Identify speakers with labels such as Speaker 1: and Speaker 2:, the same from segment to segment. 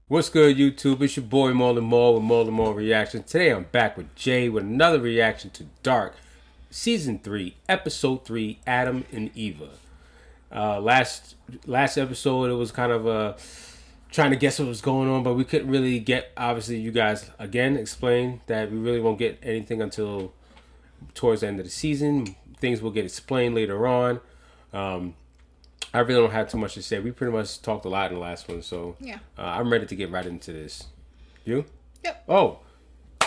Speaker 1: What's good, YouTube? It's your boy Maaly Maal with MaalyMaalReactions. Today I'm back with Jay with another reaction to Dark, Season 3, Episode 3, Adam and Eva. Last episode, it was kind of trying to guess what was going on, but we couldn't really get, obviously, you guys, again, explain that we really won't get anything until towards the end of the season. Things will get explained later on. I really don't have too much to say. We pretty much talked a lot in the last one, so
Speaker 2: yeah.
Speaker 1: I'm ready to get right into this. You?
Speaker 2: Yep.
Speaker 1: Oh,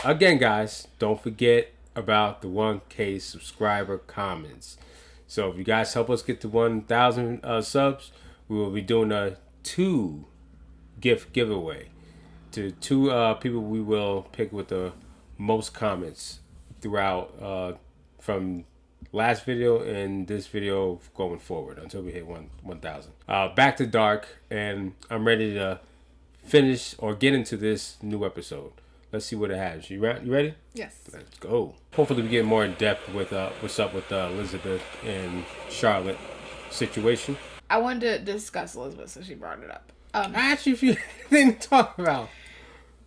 Speaker 1: again, guys, don't forget about the 1K subscriber comments. So if you guys help us get to 1,000 subs, we will be doing a 2 gift giveaway to 2 people we will pick with the most comments throughout from last video and this video going forward until we hit 1,000. Back to Dark, and I'm ready to finish or get into this new episode. Let's see what it has. You ready?
Speaker 2: Yes.
Speaker 1: Let's go. Hopefully we get more in depth with what's up with Elizabeth and Charlotte situation.
Speaker 2: I wanted to discuss Elizabeth, so she brought it up.
Speaker 1: I asked you if you didn't talk about.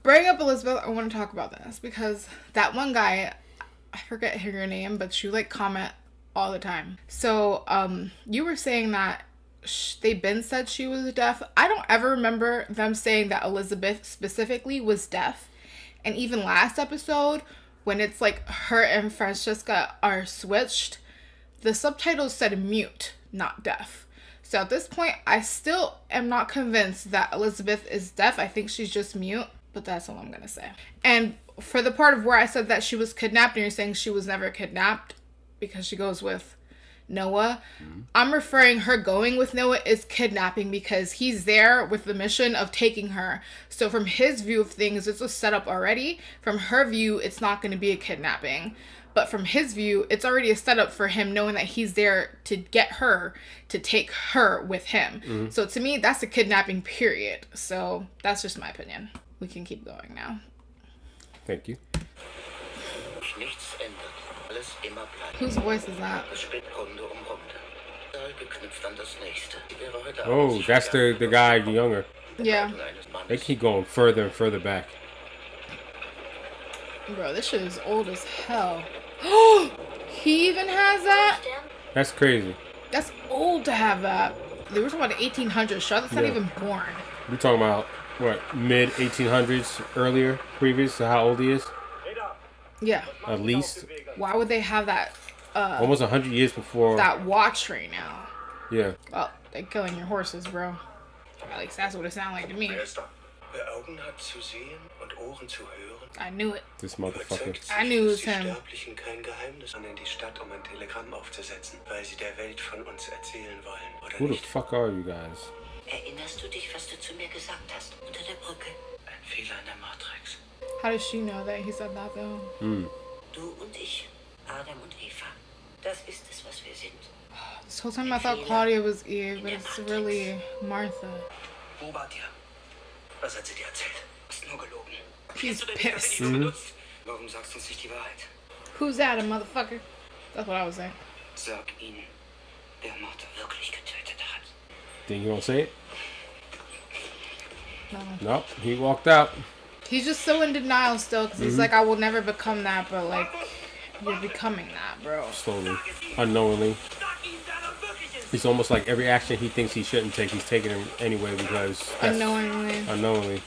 Speaker 2: Bring up Elizabeth. I want to talk about this because that one guy, I forget her name, but she like comment all the time. So you were saying that they been said she was deaf. I don't ever remember them saying that Elizabeth specifically was deaf. And even last episode, when it's like her and Francesca are switched, the subtitles said mute, not deaf. So at this point, I still am not convinced that Elizabeth is deaf. I think she's just mute, but that's all I'm going to say. And for the part of where I said that she was kidnapped and you're saying she was never kidnapped because she goes with Noah, I'm referring her going with Noah is kidnapping because he's there with the mission of taking her. So from his view of things, it's a setup already. From her view, it's not going to be a kidnapping. But from his view, it's already a setup for him knowing that he's there to get her, to take her with him. So to me, that's a kidnapping, period. So that's just my opinion. We can keep going now.
Speaker 1: Thank you.
Speaker 2: Whose voice is that?
Speaker 1: Oh, that's the guy younger.
Speaker 2: Yeah.
Speaker 1: They keep going further and further back.
Speaker 2: Bro, this shit is old as hell. He even has that?
Speaker 1: That's crazy.
Speaker 2: That's old to have that. They were talking about the 1800s. Charlotte's not even born.
Speaker 1: We're talking about, what, mid 1800s earlier, previous to how old he is?
Speaker 2: Yeah.
Speaker 1: At least.
Speaker 2: Why would they have that?
Speaker 1: Almost 100 years before.
Speaker 2: That watch right now.
Speaker 1: Yeah.
Speaker 2: Well, they're killing your horses, bro. At least that's what it sounded like to me. I knew it.
Speaker 1: This motherfucker.
Speaker 2: I knew it was him.
Speaker 1: Who the fuck are you guys?
Speaker 2: How does she know that he said that though? This whole time I thought Claudia was Eve, but it's really Martha. He's pissed. Who's that, a motherfucker? That's what I was saying.
Speaker 1: Think you gonna say it?
Speaker 2: No.
Speaker 1: Nope, he walked out.
Speaker 2: He's just so in denial still, because he's like, I will never become that, but like, you're becoming that, bro.
Speaker 1: Slowly, unknowingly. It's almost like every action he thinks he shouldn't take, he's taking it anyway because... Unknowingly.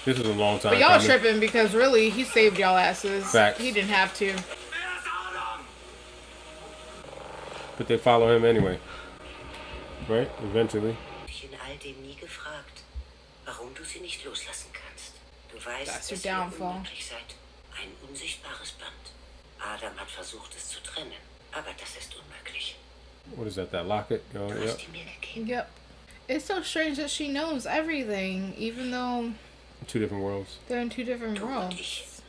Speaker 1: This was a long time
Speaker 2: But y'all tripping because really, he saved y'all asses.
Speaker 1: Facts.
Speaker 2: He didn't have to.
Speaker 1: But they follow him anyway. Right? Eventually.
Speaker 2: That's your downfall.
Speaker 1: What is that locket? Oh, yep.
Speaker 2: Yep. It's so strange that she knows everything, even though
Speaker 1: 2 different worlds.
Speaker 2: They're in 2 different worlds.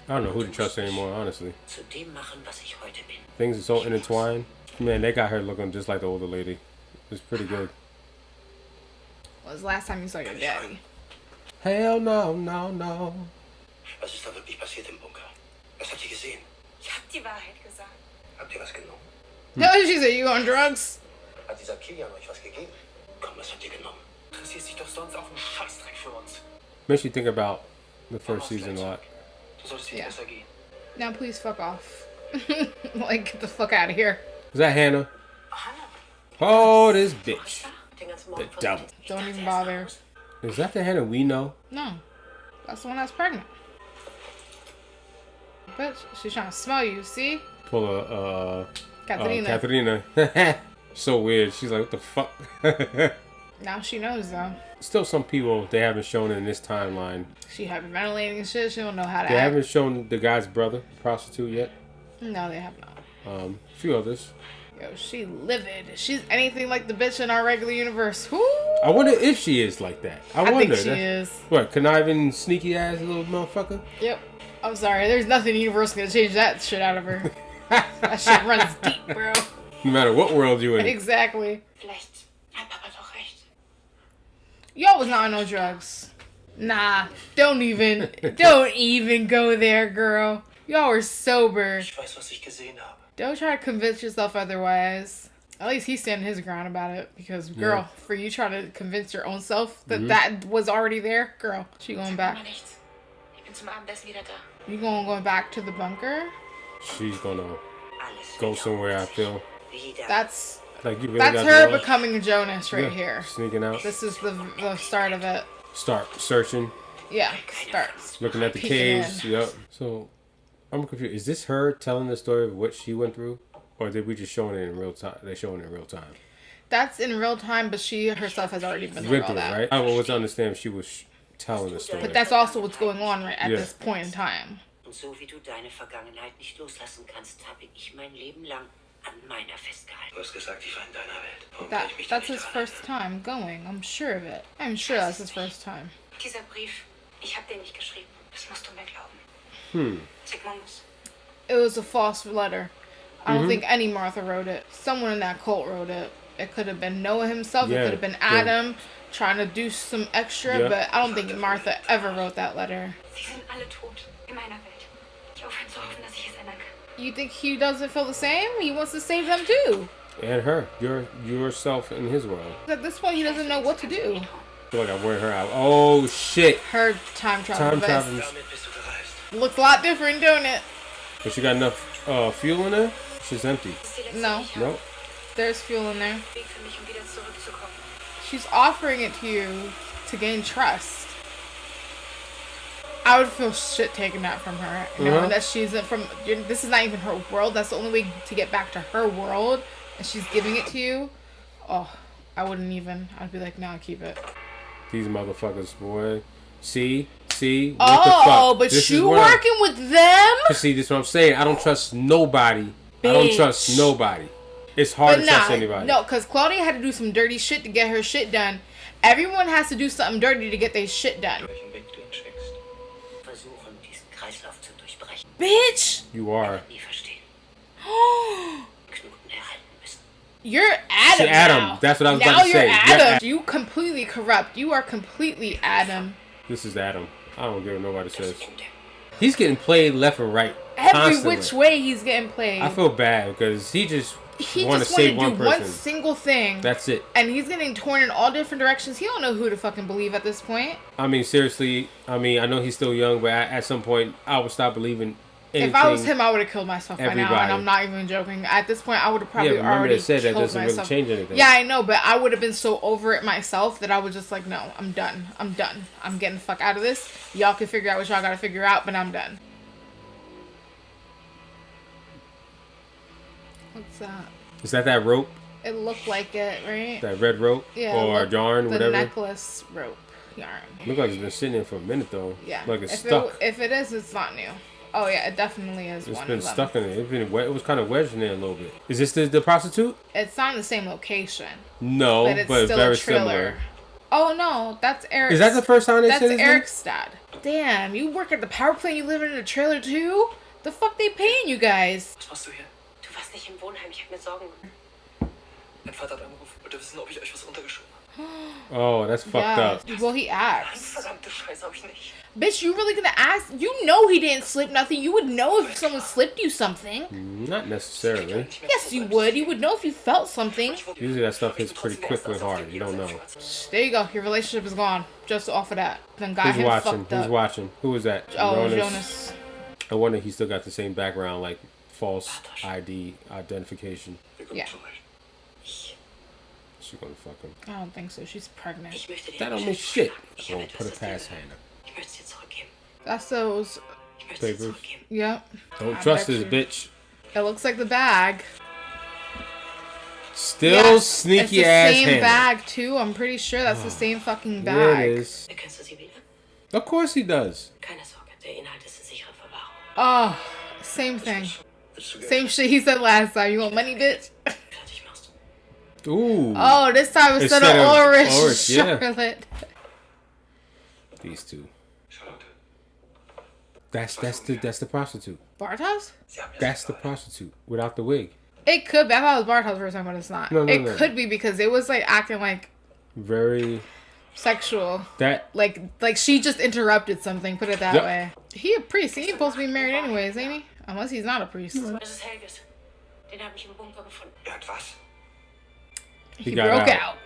Speaker 1: I don't know who to trust anymore, honestly. Things are so intertwined. Man, they got her looking just like the older lady. It's pretty good.
Speaker 2: When was the last time you saw your daddy?
Speaker 1: Hell no, no, no.
Speaker 3: Was ist da wirklich passiert im Bunker? Was habt ihr gesehen?
Speaker 4: Ich hab die
Speaker 3: Wahrheit gesagt.
Speaker 4: Habt ihr was genommen?
Speaker 2: No, she said, you on drugs?
Speaker 4: Hat dieser Kilian euch was gegeben? Komm, was habt ihr genommen?
Speaker 3: Interessiert sich doch sonst auch ein Scheißdreck für uns.
Speaker 1: Makes you think about the first season a lot.
Speaker 3: Du solltest dir
Speaker 2: Yeah.
Speaker 3: besser gehen.
Speaker 2: Now please fuck off. Like, get the fuck out of here.
Speaker 1: Is that Hannah?
Speaker 3: Hannah,
Speaker 1: Oh, this bitch.
Speaker 3: den ganzen
Speaker 1: The
Speaker 3: Morgen
Speaker 1: devil.
Speaker 2: Don't even bother.
Speaker 1: Is that the Hannah we know?
Speaker 2: No. That's the one that's pregnant. Bitch, she's trying to smell you, see?
Speaker 1: Pull a
Speaker 2: Katerina.
Speaker 1: Katerina. So weird. She's like, what the fuck?
Speaker 2: Now she knows, though.
Speaker 1: Still some people they haven't shown in this timeline.
Speaker 2: She hyperventilating and shit. She don't know how to
Speaker 1: They
Speaker 2: act.
Speaker 1: haven't shown the guy's brother, prostitute, yet.
Speaker 2: No, they have not.
Speaker 1: A few others.
Speaker 2: Yo, she livid. She's anything like the bitch in our regular universe. Whoo!
Speaker 1: I wonder if she is like that. I
Speaker 2: I
Speaker 1: wonder.
Speaker 2: think she
Speaker 1: That-
Speaker 2: is.
Speaker 1: What, conniving, sneaky ass little motherfucker?
Speaker 2: Yep. I'm sorry. There's nothing universal gonna change that shit out of her. That shit runs deep, bro.
Speaker 1: No matter what world you in.
Speaker 2: Exactly.
Speaker 3: Vielleicht hat Papa doch recht.
Speaker 2: Y'all was not on no drugs. Nah. Don't even go there, girl. Y'all were sober.
Speaker 4: Ich weiß, was ich gesehen habe.
Speaker 2: Don't try to convince yourself otherwise. At least he's standing his ground about it. Because, girl,
Speaker 1: Yeah.
Speaker 2: for you trying to convince your own self that that was already there, girl, she going back.
Speaker 3: Mama nichts. Ich bin zum Abendessen wieder da.
Speaker 2: You going back to the bunker?
Speaker 1: She's gonna
Speaker 4: Alles
Speaker 1: go
Speaker 4: wieder
Speaker 1: somewhere, I
Speaker 4: auf sich.
Speaker 1: feel.
Speaker 4: Wieder.
Speaker 2: That's
Speaker 1: Like you really
Speaker 2: that's
Speaker 1: got
Speaker 2: her
Speaker 1: to
Speaker 2: becoming Jonas right
Speaker 1: Yeah,
Speaker 2: here.
Speaker 1: Sneaking out.
Speaker 2: This is the start of it.
Speaker 1: Start searching.
Speaker 2: Yeah, start.
Speaker 1: Looking at the
Speaker 2: Peeking
Speaker 1: caves.
Speaker 2: in.
Speaker 1: Yep. So I'm confused. Is this her telling the story of what she went through? Or did we just showing it in real time? They're showing it in real time.
Speaker 2: That's in real time, but she herself has already been through
Speaker 1: Went
Speaker 2: all
Speaker 1: through it,
Speaker 2: that.
Speaker 1: right? I was to understand if she was telling the story.
Speaker 2: But that's also what's going on right at
Speaker 1: Yeah.
Speaker 2: this point in time.
Speaker 5: Und so wie du deine Vergangenheit nicht loslassen kannst, habe ich mein Leben lang an meiner festgehalten.
Speaker 4: Du hast gesagt, ich war in deiner Welt. Warum kann ich mich da
Speaker 2: That's
Speaker 4: nicht
Speaker 2: his
Speaker 4: daran
Speaker 2: first time going. I'm sure of it. I'm sure that's his first time.
Speaker 3: Dieser Brief, ich habe den nicht geschrieben. Das musst du mir glauben. Sigmundus.
Speaker 2: It was a false letter. I don't think any Martha wrote it. Someone in that cult wrote it. It could have been Noah himself.
Speaker 1: Yeah,
Speaker 2: It could have been
Speaker 1: yeah.
Speaker 2: Adam trying to do some extra,
Speaker 1: Yeah.
Speaker 2: but I don't think Martha ever wrote that letter.
Speaker 3: Sie sind alle tot. In meiner Welt. Ich hoffe zu hoffen, dass ich es ändern kann.
Speaker 2: You think he doesn't feel the same? He wants to save them too.
Speaker 1: And her. Yourself in his world.
Speaker 2: At this point, he doesn't know what to do.
Speaker 1: I feel like I'm wearing her out. Oh shit.
Speaker 2: Her time travel
Speaker 1: Time
Speaker 2: vest
Speaker 1: travel.
Speaker 4: Damit bist du gereist.
Speaker 2: looks a lot different, don't it?
Speaker 1: But she got enough fuel in there? She's empty.
Speaker 3: Das ist die letzte,
Speaker 2: No.
Speaker 3: die ich habe.
Speaker 1: Nope.
Speaker 2: There's fuel in there.
Speaker 3: Weg für mich, wieder zurückzukommen.
Speaker 2: She's offering it to you to gain trust. I would feel shit taking that from her, knowing that she's from. This is not even her world. That's the only way to get back to her world, and she's giving it to you. Oh, I wouldn't even. I'd be like, nah, keep it.
Speaker 1: These motherfuckers, boy. See? What
Speaker 2: Oh,
Speaker 1: the fuck?
Speaker 2: but
Speaker 1: This is
Speaker 2: you
Speaker 1: what I-
Speaker 2: working with them?
Speaker 1: See, this is what I'm saying. I don't trust nobody. I don't
Speaker 2: Bitch.
Speaker 1: trust nobody. It's hard
Speaker 2: But
Speaker 1: to trust
Speaker 2: nah,
Speaker 1: anybody.
Speaker 2: no, because Claudia had to do some dirty shit to get her shit done. Everyone has to do something dirty to get their shit done.
Speaker 4: Welchen Weg du hinsteckst.
Speaker 5: Versuchen, diesen Kreislauf zu durchbrechen.
Speaker 2: Bitch!
Speaker 1: You are.
Speaker 5: Nie verstehen. Knoten erhalten müssen.
Speaker 2: You're Adam.
Speaker 1: See, Adam,
Speaker 2: Now.
Speaker 1: that's what I was
Speaker 2: now
Speaker 1: about to
Speaker 2: you're
Speaker 1: say.
Speaker 2: Adam.
Speaker 1: Yeah,
Speaker 2: You completely corrupt. You are completely Adam.
Speaker 1: This is Adam. I don't care what nobody says.
Speaker 5: Ende.
Speaker 1: He's getting played left and right.
Speaker 2: Every
Speaker 1: constantly.
Speaker 2: which way he's getting played.
Speaker 1: I feel bad because he just
Speaker 2: he
Speaker 1: want to
Speaker 2: just wanted
Speaker 1: save
Speaker 2: to do
Speaker 1: one
Speaker 2: one
Speaker 1: person.
Speaker 2: single thing.
Speaker 1: That's it.
Speaker 2: And he's getting torn in all different directions. He don't know who to fucking believe at this point.
Speaker 1: I mean, seriously. I mean, I know he's still young, but at some point, I would stop believing anything.
Speaker 2: If I was him, I would have killed myself by now.
Speaker 1: Everybody.
Speaker 2: And I'm not even joking. At this point, I would have
Speaker 1: Yeah,
Speaker 2: probably
Speaker 1: but remember
Speaker 2: already
Speaker 1: they said that
Speaker 2: killed
Speaker 1: doesn't
Speaker 2: myself.
Speaker 1: really change anything.
Speaker 2: Yeah, I know, but I would have been so over it myself that I was just like, no, I'm done. I'm done. I'm getting the fuck out of this. Y'all can figure out what y'all gotta figure out, but I'm done. What's that?
Speaker 1: Is that rope?
Speaker 2: It looked like it, right?
Speaker 1: That red rope?
Speaker 2: Yeah.
Speaker 1: Or
Speaker 2: look,
Speaker 1: yarn,
Speaker 2: the
Speaker 1: whatever?
Speaker 2: necklace rope yarn.
Speaker 1: Look like it's been sitting there for a minute though.
Speaker 2: Yeah.
Speaker 1: Like it's
Speaker 2: if
Speaker 1: stuck.
Speaker 2: if it is, it's not new. Oh yeah, it definitely is.
Speaker 1: It's
Speaker 2: one
Speaker 1: been
Speaker 2: of them.
Speaker 1: stuck in it. It's been wet. It was kind of wedged in there a little bit. Is this the prostitute?
Speaker 2: It's not in the same location,
Speaker 1: No,
Speaker 2: but it's
Speaker 1: but
Speaker 2: still
Speaker 1: very
Speaker 2: a trailer.
Speaker 1: similar.
Speaker 2: Oh no, that's Eric.
Speaker 1: Is that the first time they
Speaker 2: That's
Speaker 1: said his name?
Speaker 2: Eric's dad. Damn, you work at the power plant. You live in a trailer too. The fuck they paying you guys?
Speaker 4: Was machst du hier?
Speaker 5: Du warst nicht im Wohnheim, ich habe mir Sorgen gemacht.
Speaker 4: Mein Vater hat angerufen. Wollte wissen, ob ich euch was untergeschoben habe.
Speaker 1: Oh, that's fucked up.
Speaker 2: Well, he asked.
Speaker 4: Verdammte Scheiße hab ich nicht.
Speaker 2: Bitch, you really gonna ask? You know he didn't slip nothing. You would know if someone slipped you something.
Speaker 1: Not necessarily.
Speaker 2: Yes, you would. You would know if you felt something.
Speaker 1: Usually that stuff hits pretty quickly hard. You don't know.
Speaker 2: There you go. Your relationship is gone. Just off of that. Then got
Speaker 1: Who's
Speaker 2: him
Speaker 1: watching?
Speaker 2: fucked up.
Speaker 1: Who's watching? Who was that?
Speaker 2: Oh, Jonas.
Speaker 1: I wonder if he still got the same background, like false ID identification.
Speaker 2: Yeah.
Speaker 1: She's gonna fuck him.
Speaker 2: I don't think so. She's pregnant.
Speaker 5: Ich möchte dir
Speaker 1: That don't
Speaker 5: ein
Speaker 1: mean
Speaker 5: Geschenk
Speaker 1: shit.
Speaker 5: machen. Ich
Speaker 1: I'm
Speaker 5: habe
Speaker 1: gonna put
Speaker 5: etwas,
Speaker 1: it
Speaker 5: das
Speaker 1: past
Speaker 5: dir
Speaker 1: Hannah.
Speaker 5: Ich möchte es dir zurückgeben.
Speaker 2: That's those.
Speaker 5: Ich möchte es dir
Speaker 1: Papers.
Speaker 5: zurückgeben.
Speaker 2: Yep.
Speaker 1: Don't
Speaker 2: I
Speaker 1: trust
Speaker 2: bet
Speaker 1: this
Speaker 2: you.
Speaker 1: bitch.
Speaker 2: It looks like the bag.
Speaker 1: Still
Speaker 2: Yes,
Speaker 1: sneaky
Speaker 2: it's the
Speaker 1: ass
Speaker 2: same
Speaker 1: Hannah.
Speaker 2: bag too. I'm pretty sure that's the same fucking
Speaker 1: Yeah,
Speaker 2: bag.
Speaker 1: it is.
Speaker 5: Erkennst du sie wieder?
Speaker 1: Of course he does.
Speaker 5: Keine Sorge, der Inhalt ist in sicherer Verwahrung.
Speaker 2: Oh, same thing.
Speaker 4: Willst du Geld?
Speaker 2: Same shit he said last time. You want money, bitch?
Speaker 5: Fertig machst.
Speaker 1: Ooh.
Speaker 2: Oh, this time instead of orange,
Speaker 1: yeah.
Speaker 2: chocolate.
Speaker 1: These two.
Speaker 4: Charlotte,
Speaker 1: That's the prostitute.
Speaker 2: Bartos?
Speaker 4: Sie haben mir
Speaker 1: That's
Speaker 4: das
Speaker 1: the
Speaker 4: gesagt.
Speaker 1: prostitute without the wig.
Speaker 2: It could be. I thought it was Bartos for a second, but it's not.
Speaker 1: No,
Speaker 2: it
Speaker 1: no.
Speaker 2: could be because it was like acting like
Speaker 1: Very
Speaker 2: sexual.
Speaker 1: that.
Speaker 2: Like she just interrupted something. Put it that
Speaker 1: Yep.
Speaker 2: way. He a priest. He ain't supposed to be married anyways, ain't he? Unless he's not a priest.
Speaker 5: Es ist Helges. Den habe ich im Bunker gefunden.
Speaker 4: Hat was?
Speaker 2: He
Speaker 1: got
Speaker 2: broke
Speaker 1: out.
Speaker 2: out.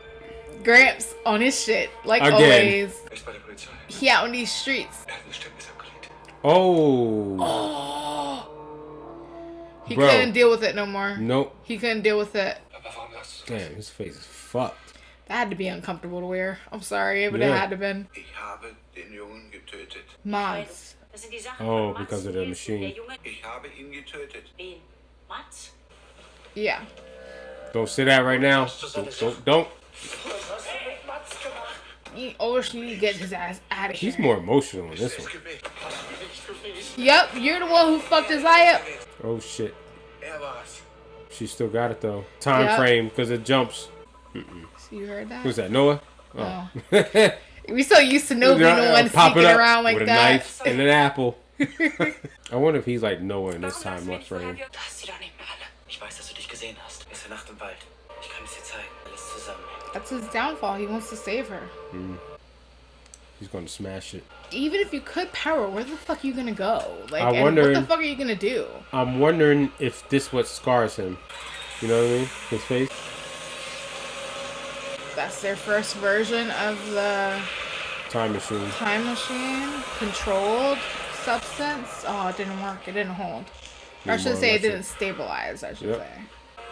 Speaker 2: Gramps on his shit, like
Speaker 1: Again.
Speaker 2: always.
Speaker 4: Er ist bei der Polizei.
Speaker 2: He out on these streets.
Speaker 4: Er hat ein Geständnis abgelegt.
Speaker 1: Oh.
Speaker 2: He
Speaker 1: Bro.
Speaker 2: couldn't deal with it no more.
Speaker 1: Nope.
Speaker 2: He couldn't deal with it.
Speaker 4: Papa, warum sagst du das?
Speaker 1: Damn, his face is fucked.
Speaker 2: That had to be uncomfortable to wear. I'm sorry, but
Speaker 1: Yeah.
Speaker 2: it had to been.
Speaker 4: Ich habe den Jungen getötet.
Speaker 2: Mats.
Speaker 5: Das sind die Sachen
Speaker 1: Oh,
Speaker 5: von Mats.
Speaker 1: because of the machine.
Speaker 5: Der Junge.
Speaker 4: Ich habe ihn getötet.
Speaker 5: Wen? Mats?
Speaker 2: Yeah.
Speaker 1: Don't say that right now. Don't.
Speaker 2: He always need to get his ass out of here.
Speaker 1: He's more emotional in this one.
Speaker 4: Gebet. Hast du mich nicht gewesen?
Speaker 2: Yep, you're the one who fucked his eye up.
Speaker 1: Oh shit.
Speaker 4: Er war's.
Speaker 1: She still got it though. Time
Speaker 2: Yep.
Speaker 1: frame because it jumps.
Speaker 2: So you heard that?
Speaker 1: Who's that? Noah? Oh.
Speaker 2: We so used to Noah being the one
Speaker 1: Pop it
Speaker 2: sneaking
Speaker 1: up
Speaker 2: around like
Speaker 1: with a
Speaker 2: that.
Speaker 1: knife and an apple. I wonder if he's like Noah in this time left frame.
Speaker 5: Du hast sie doch nicht mehr alle. Ich weiß, dass du dich gesehen hast. Gestern Nacht im Wald. Ich kann es dir zeigen. Alles zusammenhängt.
Speaker 2: That's his downfall. He wants to save her.
Speaker 1: He's gonna smash it.
Speaker 2: Even if you could power, where the fuck are you gonna go? Like,
Speaker 1: I
Speaker 2: and
Speaker 1: wonder-
Speaker 2: what the fuck are you gonna do?
Speaker 1: I'm wondering if this what scars him. You know what I mean? His face.
Speaker 2: That's their first version of the
Speaker 1: Time machine.
Speaker 2: time machine. Controlled substance. Oh, it didn't work. It didn't hold. Or I
Speaker 1: Need
Speaker 2: should
Speaker 1: more
Speaker 2: say it
Speaker 1: electric.
Speaker 2: didn't stabilize, I should
Speaker 1: Yep.
Speaker 2: say.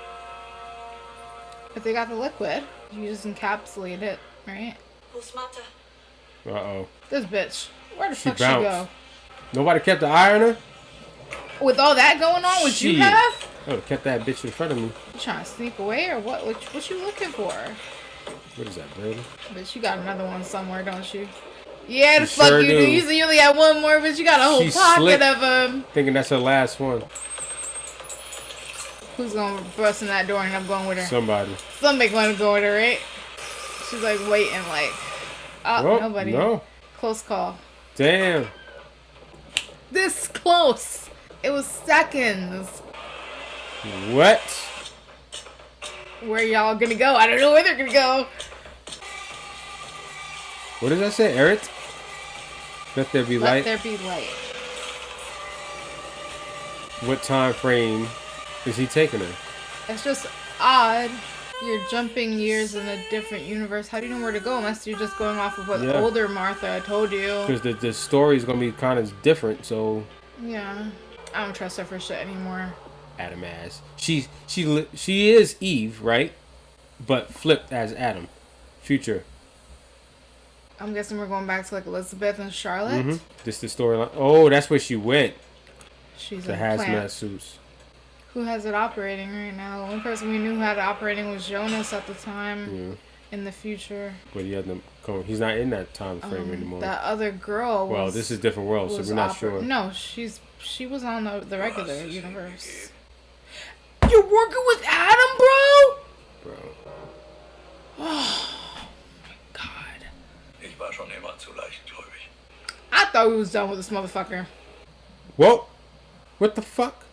Speaker 2: If they got the liquid, you just encapsulate it, right?
Speaker 5: Wo's Martha?
Speaker 1: Uh-oh.
Speaker 2: This bitch. Where the
Speaker 1: She
Speaker 2: fuck she
Speaker 1: bounced.
Speaker 2: go?
Speaker 1: Nobody kept the eye on her?
Speaker 2: With all that going on, would you
Speaker 1: Shit.
Speaker 2: have?
Speaker 1: I would've kept that bitch in front of me.
Speaker 2: You trying to sneak away or what? What you looking for?
Speaker 1: What is that, baby?
Speaker 2: Bitch, you got another one somewhere, don't you? Yeah, the
Speaker 1: You
Speaker 2: fuck
Speaker 1: sure
Speaker 2: you do.
Speaker 1: do.
Speaker 2: You said you only had one more, but you got a whole
Speaker 1: She
Speaker 2: pocket
Speaker 1: slick.
Speaker 2: of them.
Speaker 1: Thinking that's her last one.
Speaker 2: Who's gonna bust in that door and I'm going with her?
Speaker 1: Somebody.
Speaker 2: Somebody gonna go with her, right? She's like waiting, like, oh,
Speaker 1: Oh,
Speaker 2: nobody.
Speaker 1: no.
Speaker 2: Close call.
Speaker 1: Damn.
Speaker 2: This close. It was seconds.
Speaker 1: What?
Speaker 2: Where y'all gonna go? I don't know where they're gonna go.
Speaker 1: What does that say, Eric? Let there be
Speaker 2: Let
Speaker 1: light.
Speaker 2: there be light.
Speaker 1: What time frame is he taking her?
Speaker 2: It's just odd. You're jumping years in a different universe. How do you know where to go unless you're just going off of what
Speaker 1: Yeah.
Speaker 2: older Martha told you?
Speaker 1: Because the story is going to be kind of different, so...
Speaker 2: Yeah. I don't trust her for shit anymore.
Speaker 1: Adam ass. She is Eve, right? But flipped as Adam. Future.
Speaker 2: I'm guessing we're going back to like Elizabeth and Charlotte.
Speaker 1: This the storyline. Oh, that's where she went.
Speaker 2: She's
Speaker 1: The
Speaker 2: a
Speaker 1: hazmat
Speaker 2: plant.
Speaker 1: suits.
Speaker 2: Who has it operating right now? The only person we knew who had it operating was Jonas at the time.
Speaker 1: Yeah.
Speaker 2: In the future.
Speaker 1: But he hasn't come. He's not in that time frame anymore.
Speaker 2: That other girl was...
Speaker 1: Well, this is different world, so
Speaker 2: was
Speaker 1: we're not sure.
Speaker 2: No, she was on the regular universe. You're working with Adam, bro?
Speaker 1: Bro.
Speaker 2: God.
Speaker 4: Ich war schon immer zu leichtgläubig.
Speaker 2: I thought we was done with this motherfucker.
Speaker 1: Whoa. What the fuck?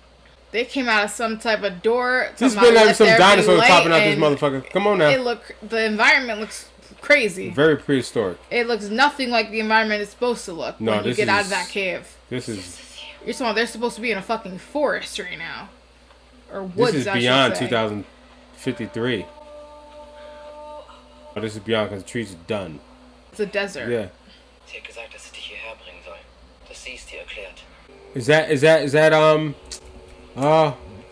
Speaker 2: They came out of some type of door.
Speaker 1: There's
Speaker 2: talking
Speaker 1: been
Speaker 2: about
Speaker 1: like
Speaker 2: let
Speaker 1: some
Speaker 2: there be
Speaker 1: dinosaurs
Speaker 2: light,
Speaker 1: popping out this
Speaker 2: and
Speaker 1: motherfucker. Come on now.
Speaker 2: the environment looks crazy.
Speaker 1: Very prehistoric.
Speaker 2: It looks nothing like the environment is supposed to look when you get out of that cave.
Speaker 1: This is...
Speaker 2: You're talking, they're supposed to be in a fucking forest right now. Or woods,
Speaker 1: This is beyond 2053. Oh, this is beyond because the trees are done.
Speaker 2: It's a desert.
Speaker 1: Yeah.
Speaker 4: Sie hat gesagt, dass sie dich hierher bringen soll. Dass sie es dir erklärt.
Speaker 1: Is that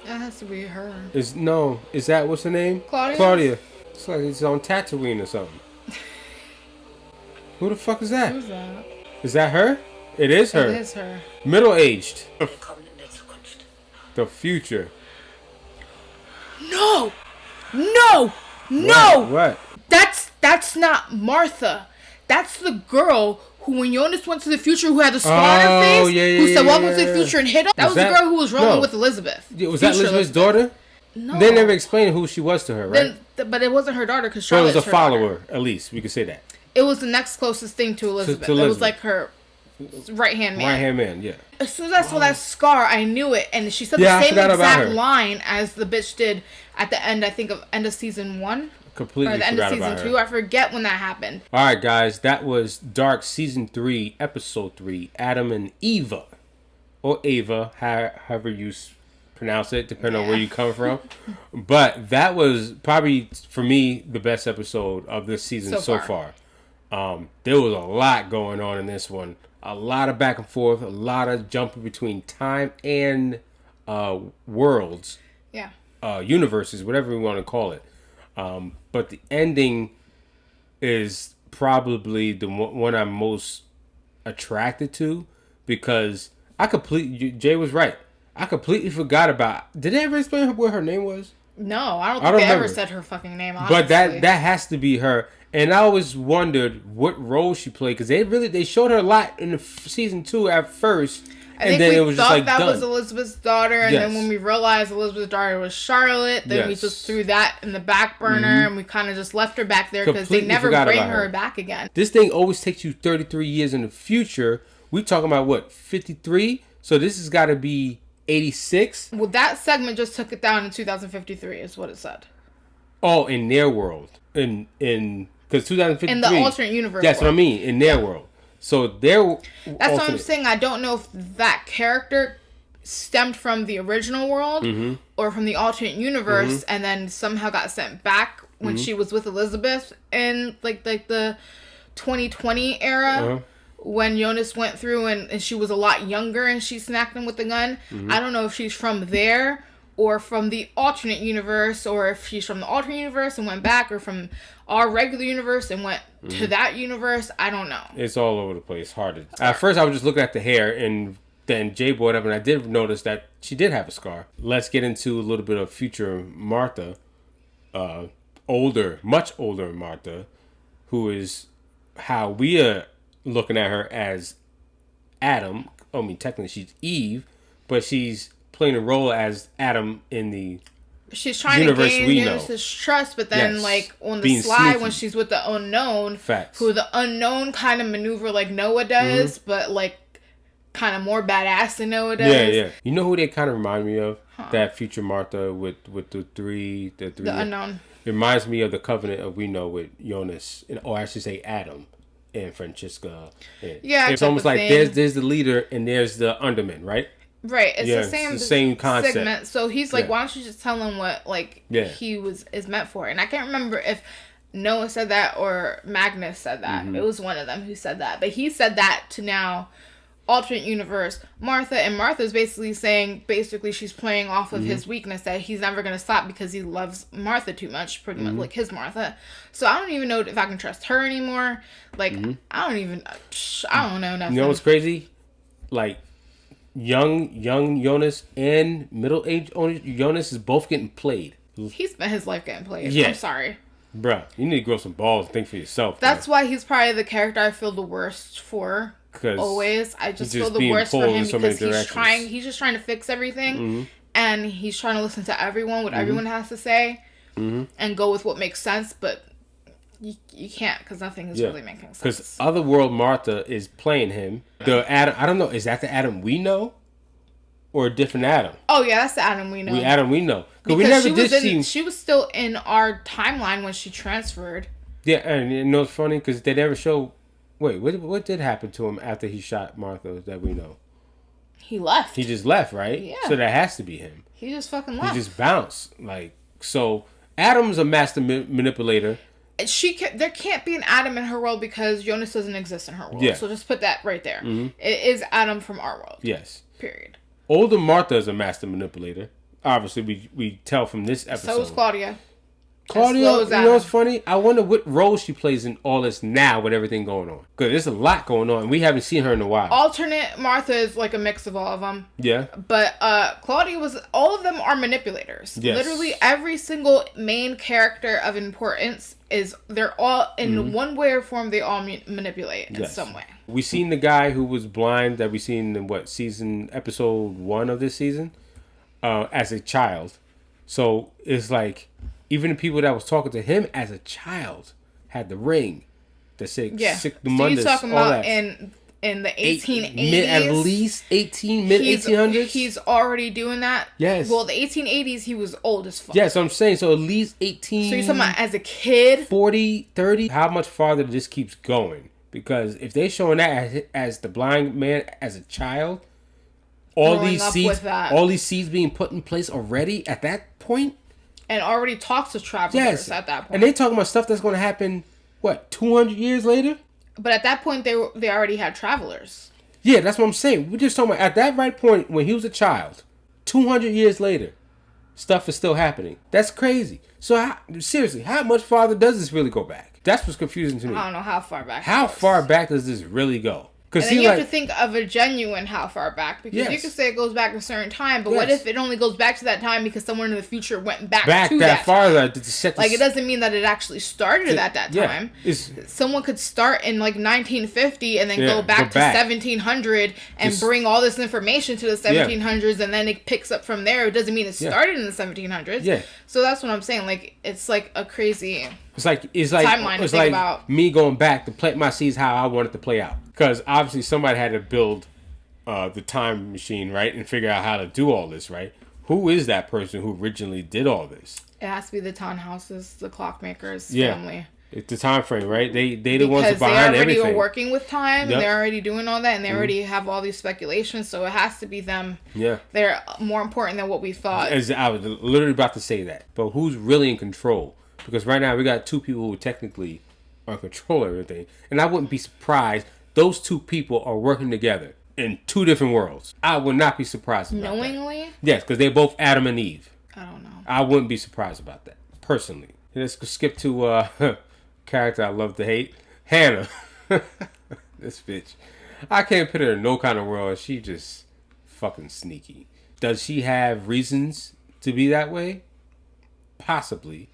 Speaker 2: That has to be her.
Speaker 1: is that what's her name?
Speaker 2: Claudia?
Speaker 1: It's like it's on Tatooine or something. Who the fuck is that?
Speaker 2: Who's that?
Speaker 1: Is that her? It is her.
Speaker 2: It is her.
Speaker 1: Middle-aged.
Speaker 5: Willkommen in der Zukunft.
Speaker 1: The future.
Speaker 2: No! No! No!
Speaker 1: What?
Speaker 2: That's not Martha. That's the girl who, when Jonas went to the future, who had the scar on her face, who said welcome to the future and hit him. That was the girl who was rolling with Elizabeth.
Speaker 1: Was that Elizabeth's daughter?
Speaker 2: No.
Speaker 1: They never explained who she was to her, right?
Speaker 2: But it wasn't her daughter because
Speaker 1: So it
Speaker 2: Charlotte's
Speaker 1: was a
Speaker 2: her daughter.
Speaker 1: follower, at least. We could say that.
Speaker 2: It was the next closest thing to Elizabeth.
Speaker 1: to
Speaker 2: It was
Speaker 1: Elizabeth.
Speaker 2: like her right-hand man.
Speaker 1: Right-hand man, yeah.
Speaker 2: As soon as I saw that scar, I knew it. And she said
Speaker 1: Yeah, I
Speaker 2: the same
Speaker 1: forgot about
Speaker 2: exact
Speaker 1: her.
Speaker 2: line as the bitch did at the end, I think, of end of season 1.
Speaker 1: Completely
Speaker 2: Or the end of
Speaker 1: forgot
Speaker 2: season
Speaker 1: about
Speaker 2: 2.
Speaker 1: her.
Speaker 2: I forget when that happened.
Speaker 1: All right, guys, that was Dark Season 3, Episode 3, Adam and Eva. Or Ava, however you pronounce it, depending on where you come from. But that was probably, for me, the best episode of this season so far. There was a lot going on in this one. A lot of back and forth, a lot of jumping between time and worlds.
Speaker 2: Yeah.
Speaker 1: Universes, whatever we want to call it. But the ending is probably the one I'm most attracted to, because Jay was right. I completely forgot about. Did they ever explain what her name was?
Speaker 2: No, I don't think they ever said her fucking name, honestly.
Speaker 1: But that has to be her. And I always wondered what role she played, because they showed her a lot in the season 2 at first.
Speaker 2: I think
Speaker 1: then
Speaker 2: we
Speaker 1: it was
Speaker 2: thought
Speaker 1: just like
Speaker 2: that
Speaker 1: done.
Speaker 2: was Elizabeth's daughter, and then when we realized Elizabeth's daughter was Charlotte, then we just threw that in the back burner, and we kind of just left her back there because they never bring her back again.
Speaker 1: This thing always takes you 33 years in the future. We talking about what, 53? So this has got to be 86.
Speaker 2: Well, that segment just took it down in 2053, is what it said.
Speaker 1: Oh, in their world, because 2053
Speaker 2: in the alternate universe.
Speaker 1: That's what I mean. In their world. So
Speaker 2: that's what I'm saying. I don't know if that character stemmed from the original world or from the alternate universe, and then somehow got sent back when she was with Elizabeth in like the 2020 era, when Jonas went through and she was a lot younger and she smacked him with the gun. I don't know if she's from there or from the alternate universe, or if she's from the alternate universe and went back, or from our regular universe and went to that universe. I don't know.
Speaker 1: It's all over the place. Hard to... At first, I was just looking at the hair, and then Jay brought up, and I did notice that she did have a scar. Let's get into a little bit of future Martha. Much older Martha, who is how we are looking at her as Adam. I mean, technically, she's Eve, but she's playing a role as Adam in the...
Speaker 2: She's trying to gain Jonas's trust, but then, like, on the slide, when she's with the unknown, who the unknown kind of maneuver like Noah does, but, like, kind of more badass than Noah does.
Speaker 1: Yeah. You know who they kind of remind me of? That future Martha with the three. The
Speaker 2: unknown.
Speaker 1: It reminds me of the covenant of we know with Jonas, or I should say Adam and Francesca. It's almost like there's the leader and there's the underman, right?
Speaker 2: Right, it's the same
Speaker 1: concept.
Speaker 2: Segment. So he's like, why don't you just tell him what he is meant for? And I can't remember if Noah said that or Magnus said that. It was one of them who said that, but he said that to now alternate universe Martha, and Martha's basically saying she's playing off of his weakness, that he's never going to stop because he loves Martha too much, pretty much like his Martha. So I don't even know if I can trust her anymore. Like I don't know nothing.
Speaker 1: You know what's crazy? Like young Jonas and middle-aged Jonas is both getting played.
Speaker 2: He spent his life getting played.
Speaker 1: Yeah.
Speaker 2: I'm sorry.
Speaker 1: Bruh, you need to grow some balls and think for yourself.
Speaker 2: That's why he's probably the character I feel the worst for. Always. I just feel the worst for him because he's just trying to fix everything, and he's trying to listen to everyone, what everyone has to say, and go with what makes sense, but you can't, because nothing is really making sense.
Speaker 1: Because Otherworld Martha is playing him. The Adam, I don't know, is that the Adam we know? Or a different Adam?
Speaker 2: Oh yeah, that's the Adam we know.
Speaker 1: Adam we know.
Speaker 2: Because we never she was still in our timeline when she transferred.
Speaker 1: Yeah, and you know it's funny because they never show. Wait, what did happen to him after he shot Martha that we know?
Speaker 2: He left.
Speaker 1: He just left, right?
Speaker 2: Yeah.
Speaker 1: So that has to be him.
Speaker 2: He just fucking left.
Speaker 1: He just bounced. Like, so Adam's a master manipulator.
Speaker 2: There can't be an Adam in her world because Jonas doesn't exist in her world.
Speaker 1: Yeah.
Speaker 2: So just put that right there. It is Adam from our world.
Speaker 1: Yes.
Speaker 2: Period.
Speaker 1: Older Martha is a master manipulator. Obviously, we tell from this episode.
Speaker 2: So is Claudia.
Speaker 1: Claudia, you know what's funny? I wonder what role she plays in all this now with everything going on. Because there's a lot going on. We haven't seen her in a while.
Speaker 2: Alternate Martha is like a mix of all of them.
Speaker 1: Yeah.
Speaker 2: But Claudia all of them are manipulators.
Speaker 1: Yes.
Speaker 2: Literally every single main character of importance they're all, in one way or form, they all manipulate in some way.
Speaker 1: We seen the guy who was blind that we seen in episode 1 of this season as a child. So it's like, even the people that was talking to him as a child had the ring that said sick the Mundus,
Speaker 2: you're talking
Speaker 1: all
Speaker 2: about
Speaker 1: that.
Speaker 2: in the 1880s?
Speaker 1: At least mid-1800s?
Speaker 2: He's already doing that?
Speaker 1: Yes.
Speaker 2: Well, the 1880s, he was old as fuck.
Speaker 1: Yeah, so I'm saying, so at least 18...
Speaker 2: So you're talking about as a kid?
Speaker 1: 40, 30? How much farther this keeps going? Because if they're showing that as the blind man as a child, all these seeds being put in place already at that point?
Speaker 2: And already talks to travelers at that point.
Speaker 1: And they talking about stuff that's going to happen, 200 years later?
Speaker 2: But at that point, they already had travelers.
Speaker 1: Yeah, that's what I'm saying. We're just talking about at that right point when he was a child, 200 years later, stuff is still happening. That's crazy. So seriously, how much farther does this really go back? That's what's confusing to me.
Speaker 2: I don't know how far back.
Speaker 1: How far back does this really go?
Speaker 2: And then you have to think of a genuine how far back. Because you could say it goes back a certain time, but what if it only goes back to that time because someone in the future went back to that
Speaker 1: farther
Speaker 2: time?
Speaker 1: To set
Speaker 2: it doesn't mean that it actually started at that time. Someone could start in 1950 and then go back to 1700 and bring all this information to the 1700s and then it picks up from there. It doesn't mean it started in the 1700s.
Speaker 1: Yeah.
Speaker 2: So that's what I'm saying. It's like a crazy
Speaker 1: timeline
Speaker 2: to think about.
Speaker 1: Me going back to plant my seeds how I want it to play out. Because obviously somebody had to build the time machine, right? And figure out how to do all this, right? Who is that person who originally did all this?
Speaker 2: It has to be the Townhouses, the clockmakers family.
Speaker 1: It's the time frame, right? They the ones who behind everything. Because they already
Speaker 2: are working with time, and they're already doing all that, and they already have all these speculations, so it has to be them. Yeah. They're more important than what we thought.
Speaker 1: I was literally about to say that. But who's really in control? Because right now we got two people who technically are in control of everything. And I wouldn't be surprised those two people are working together in two different worlds. I would not be surprised about
Speaker 2: knowingly?
Speaker 1: That. Yes, because they're both Adam and Eve.
Speaker 2: I don't know.
Speaker 1: I wouldn't be surprised about that, personally. Let's skip to character I love to hate. Hannah. This bitch. I can't put her in no kind of world. She just fucking sneaky. Does she have reasons to be that way? Possibly.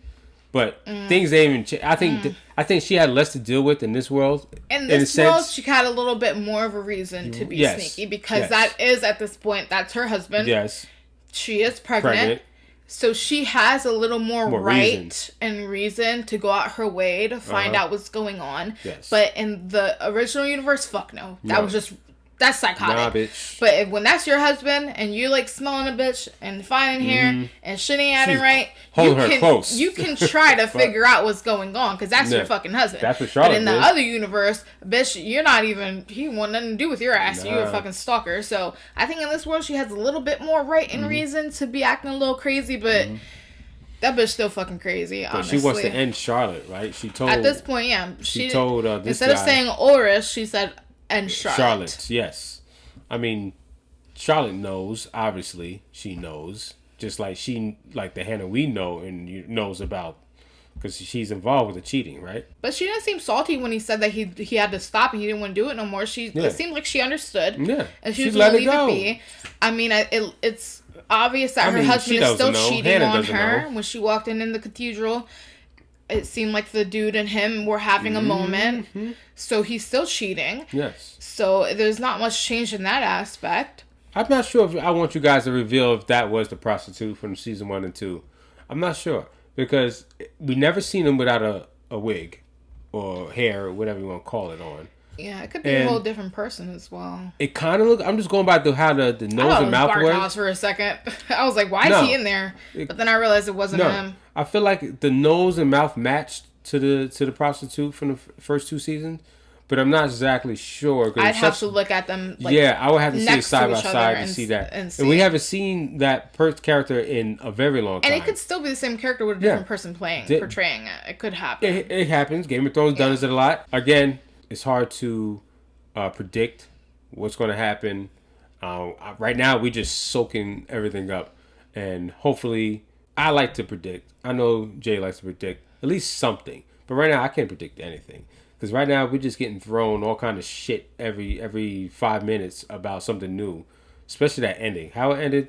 Speaker 1: But things ain't even change. I think she had less to deal with in this world.
Speaker 2: In this world, she had a little bit more of a reason to be sneaky because that is, at this point, that's her husband.
Speaker 1: Yes.
Speaker 2: She is pregnant. So she has a little more right and reason to go out her way to find out what's going on. Yes. But in the original universe, fuck no. That was just... That's psychotic.
Speaker 1: Nah, bitch.
Speaker 2: But when that's your husband and you smelling a bitch and finding here and shit ain't adding right, you can try to figure out what's going on because that's your fucking husband.
Speaker 1: That's what Charlotte
Speaker 2: But in the other universe, bitch, you're not even, he want nothing to do with your ass. You're a fucking stalker. So I think in this world she has a little bit more right and reason to be acting a little crazy, but that bitch still fucking crazy, honestly.
Speaker 1: She wants to end Charlotte, right? She told...
Speaker 2: At this point, yeah.
Speaker 1: She told this
Speaker 2: instead of saying Oris, she said... And
Speaker 1: Charlotte, yes. I mean, Charlotte knows. Obviously, she knows. Just like the Hannah we know and knows about, because she's involved with the cheating, right?
Speaker 2: But she didn't seem salty when he said that he had to stop and he didn't want to do it no more. It seemed like she understood. Yeah, and she was going to leave it be. I mean, it's obvious that her husband is still cheating on her. When she walked in the cathedral, it seemed like the dude and him were having a moment. So he's still cheating. Yes. So there's not much change in that aspect.
Speaker 1: I'm not sure if I want you guys to reveal if that was the prostitute from season 1 and 2. I'm not sure. Because we never seen him without a wig or hair or whatever you want to call it on.
Speaker 2: Yeah, it could be a whole different person as well.
Speaker 1: It kind of look. I'm just going by how the nose and mouth work.
Speaker 2: Barkhouse for a second. I was like, why is he in there? But then I realized it wasn't him.
Speaker 1: I feel like the nose and mouth matched to the prostitute from the first 2 seasons, but I'm not exactly sure.
Speaker 2: I'd have to look at them. Like,
Speaker 1: yeah, I would have to see it
Speaker 2: next
Speaker 1: side
Speaker 2: to
Speaker 1: by
Speaker 2: each other
Speaker 1: side to
Speaker 2: and
Speaker 1: see that.
Speaker 2: and
Speaker 1: And we
Speaker 2: see.
Speaker 1: haven't seen that character in a very long time.
Speaker 2: And it could still be the same character with a different person portraying it. It could happen.
Speaker 1: It happens. Game of Thrones does it a lot. Again, it's hard to predict what's going to happen. Right now, we just soaking everything up, and hopefully, I like to predict. I know Jay likes to predict at least something, but right now I can't predict anything because right now we're just getting thrown all kind of shit every 5 minutes about something new, especially that ending. How it ended,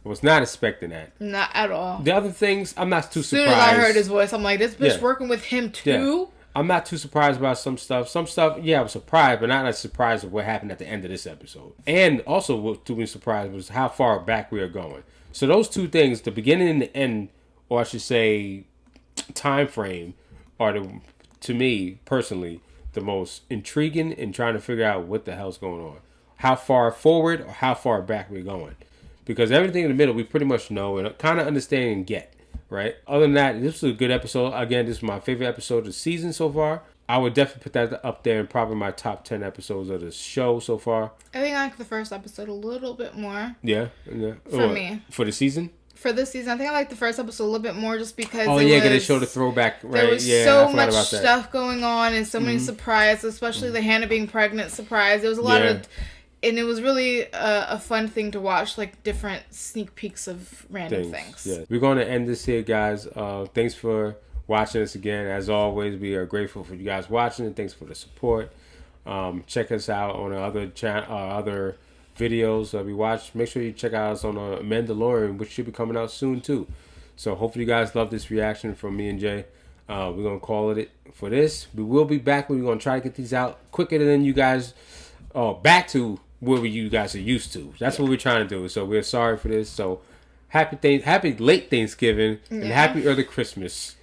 Speaker 1: I was not expecting that.
Speaker 2: Not at all.
Speaker 1: The other things, I'm not too surprised.
Speaker 2: As soon as I heard his voice, I'm like, this bitch working with him too?
Speaker 1: Yeah. I'm not too surprised about some stuff. Some stuff, yeah, I was surprised, but not as surprised of what happened at the end of this episode. And also what to be surprised was how far back we are going. So those 2 things, the beginning and the end, or I should say time frame, are to me personally the most intriguing in trying to figure out what the hell's going on. How far forward or how far back we're going. Because everything in the middle we pretty much know and kind of understand and get. Right. Other than that, this was a good episode. Again, this is my favorite episode of the season so far. I would definitely put that up there in probably my top 10 episodes of the show so far.
Speaker 2: I think I like the first episode a little bit more.
Speaker 1: Yeah.
Speaker 2: For me.
Speaker 1: For the season?
Speaker 2: For this season, I think I like the first episode a little bit more just because
Speaker 1: because they showed the throwback. Right.
Speaker 2: There was
Speaker 1: yeah,
Speaker 2: so much stuff going on and so many surprises, especially the Hannah being pregnant surprise. There was a lot of... And it was really a fun thing to watch, like different sneak peeks of random things.
Speaker 1: Yeah. We're going to end this here, guys. Thanks for watching us again. As always, we are grateful for you guys watching and thanks for the support. Check us out on our other videos that we watch. Make sure you check out us on Mandalorian, which should be coming out soon too. So hopefully you guys love this reaction from me and Jay. We're going to call it for this. We will be back. We're going to try to get these out quicker than you guys. Back to where you guys are used to. That's what we're trying to do. So we're sorry for this. So happy late Thanksgiving and happy early Christmas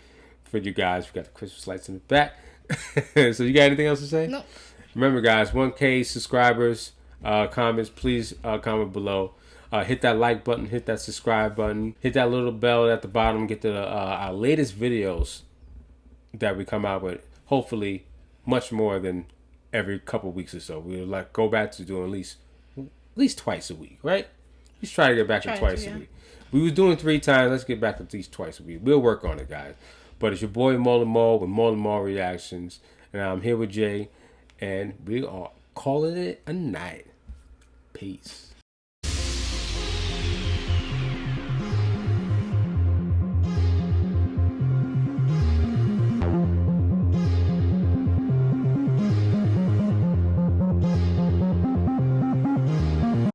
Speaker 1: for you guys. We got the Christmas lights in the back. So you got anything else to say?
Speaker 2: Nope.
Speaker 1: Remember, guys, 1K subscribers, comments, please comment below. Hit that like button, hit that subscribe button, hit that little bell at the bottom, get the our latest videos that we come out with. Hopefully, much more than every couple weeks or so. We'll go back to doing at least twice a week, right? Let's try to get back to twice a week. We were doing 3 times. Let's get back to at least twice a week. We'll work on it, guys. But it's your boy Maaly Maal with Maaly Maal Reactions, and I'm here with Jay, and we are calling it a night. Peace.